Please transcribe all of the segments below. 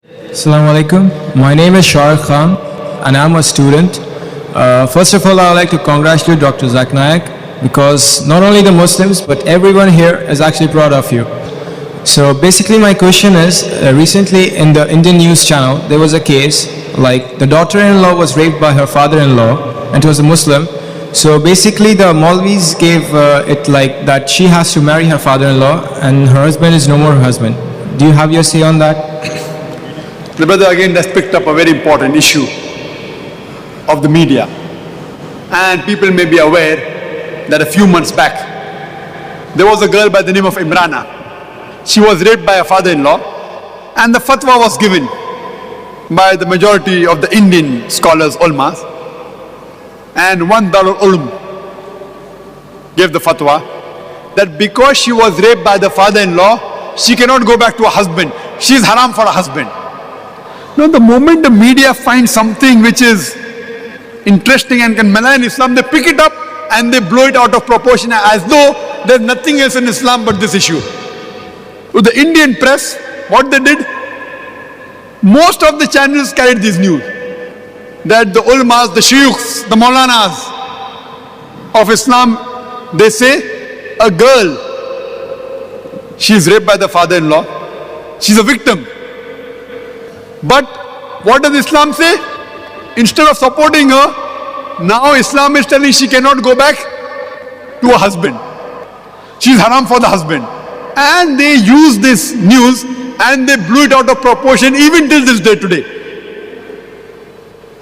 Assalamu alaikum. My name is Shah Khan and I'm a student. First of all, I would like to congratulate Dr. Zakir Naik because not only the Muslims but everyone here is actually proud of you. So basically my question is, recently in the Indian news channel there was a case like the daughter-in-law was raped by her father-in-law and it was a Muslim. So basically the Maulvis gave it like that she has to marry her father-in-law and her husband is no more her husband. Do you have your say on that? The brother again has picked up a very important issue of the media, and people may be aware that a few months back there was a girl by the name of Imrana. She was raped by her father-in-law and the fatwa was given by the majority of the Indian scholars, ulmas, and one Darul Ulum gave the fatwa that because she was raped by the father-in-law, she cannot go back to her husband. She is haram for her husband. Now the moment the media finds something which is interesting and can malign Islam, they pick it up and they blow it out of proportion as though there's nothing else in Islam but this issue. So the Indian press, what they did, most of the channels carried this news that the ulmas, the sheikhs, the maulanas of Islam, they say a girl, she is raped by the father-in-law, she's a victim. But what does Islam say? Instead of supporting her, now Islam is telling she cannot go back to her husband. She is haram for the husband. And they use this news and they blew it out of proportion even till this day today.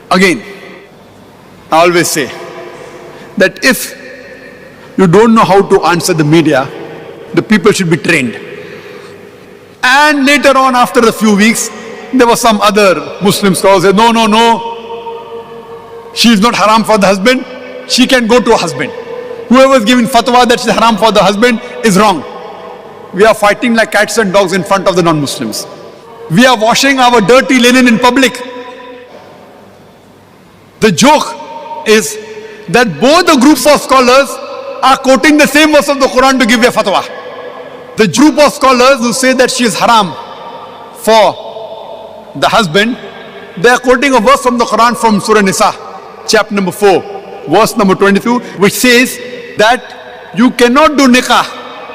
Again, I always say that if you don't know how to answer the media, the people should be trained. And later on, after a few weeks, there were some other Muslim scholars who said, no, she is not haram for the husband, she can go to her husband. Whoever is giving fatwa that she is haram for the husband is wrong. We are fighting like cats and dogs in front of the non-Muslims. We are washing our dirty linen in public. The joke is that both the groups of scholars are quoting the same verse of the Quran to give a fatwa. The group of scholars who say that she is haram for the husband, they are quoting a verse from the Quran from Surah Nisa, chapter number 4, verse number 22, which says that you cannot do nikah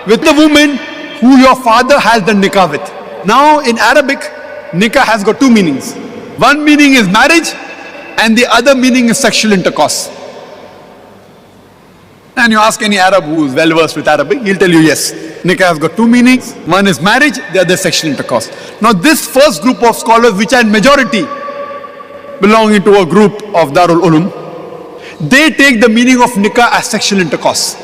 with the woman who your father has done nikah with. Now in Arabic, nikah has got two meanings. One meaning is marriage and the other meaning is sexual intercourse. And you ask any Arab who is well versed with Arabic, he'll tell you yes, nikah has got two meanings. One is marriage, the other is sexual intercourse. Now this first group of scholars, which are in majority belonging to a group of Darul Ulum, they take the meaning of nikah as sexual intercourse.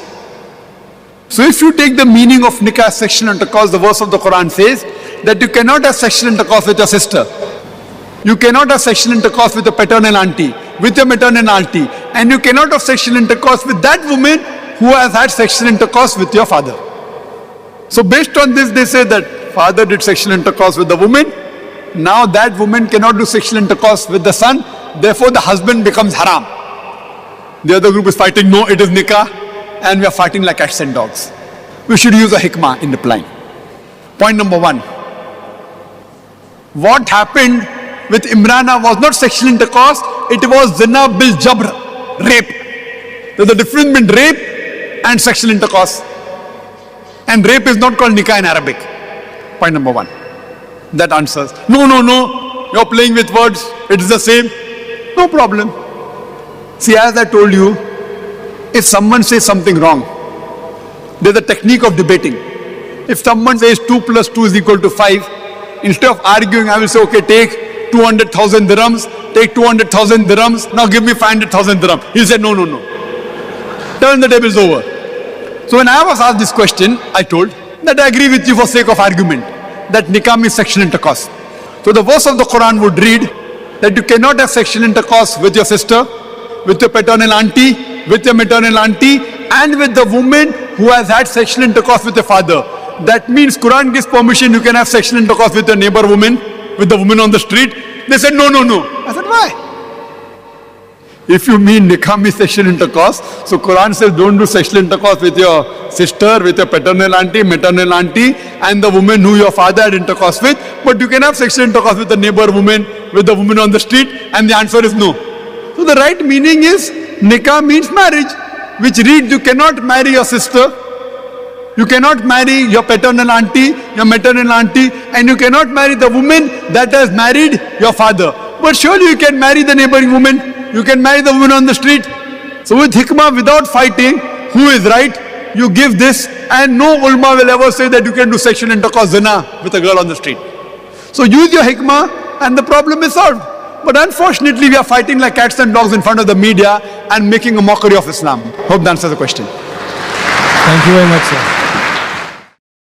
So if you take the meaning of nikah as sexual intercourse, the verse of the Quran says that you cannot have sexual intercourse with your sister. You cannot have sexual intercourse with your paternal auntie, with your maternal auntie, and you cannot have sexual intercourse with that woman who has had sexual intercourse with your father. So based on this, they say that father did sexual intercourse with the woman, now that woman cannot do sexual intercourse with the son, therefore the husband becomes haram. The other group is fighting, no, it is nikah, and we are fighting like cats and dogs. We should use a hikmah in replying. Point number one. What happened with Imrana was not sexual intercourse, it was zina bil jabr, rape. There's a difference between rape and sexual intercourse. And rape is not called nikah in Arabic. Point number one. That answers. No, you're playing with words, it is the same. No problem. See, as I told you, if someone says something wrong, there's a technique of debating. If someone says 2 plus 2 is equal to 5, instead of arguing, I will say, okay, take 200,000 dirhams, take 200,000 dirhams, now give me 500,000 dirhams. He'll say, no. Turn the tables over. So when I was asked this question, I told that I agree with you for sake of argument, that nikah means sexual intercourse. So the verse of the Quran would read that you cannot have sexual intercourse with your sister, with your paternal auntie, with your maternal auntie, and with the woman who has had sexual intercourse with your father. That means Quran gives permission, you can have sexual intercourse with your neighbor woman, with the woman on the street. They said, no. I said, why? If you mean nikah means sexual intercourse, so Quran says don't do sexual intercourse with your sister, with your paternal auntie, maternal auntie, and the woman who your father had intercourse with. But you can have sexual intercourse with the neighbor woman, with the woman on the street, and the answer is no. So the right meaning is nikah means marriage, which reads you cannot marry your sister, you cannot marry your paternal auntie, your maternal auntie, and you cannot marry the woman that has married your father. But surely you can marry the neighboring woman. You can marry the woman on the street. So with hikmah, without fighting who is right, you give this, and no ulama will ever say that you can do sexual intercourse, zina, with a girl on the street. So use your hikmah and the problem is solved. But unfortunately we are fighting like cats and dogs in front of the media and making a mockery of Islam. Hope that answers the question. Thank you very much, sir.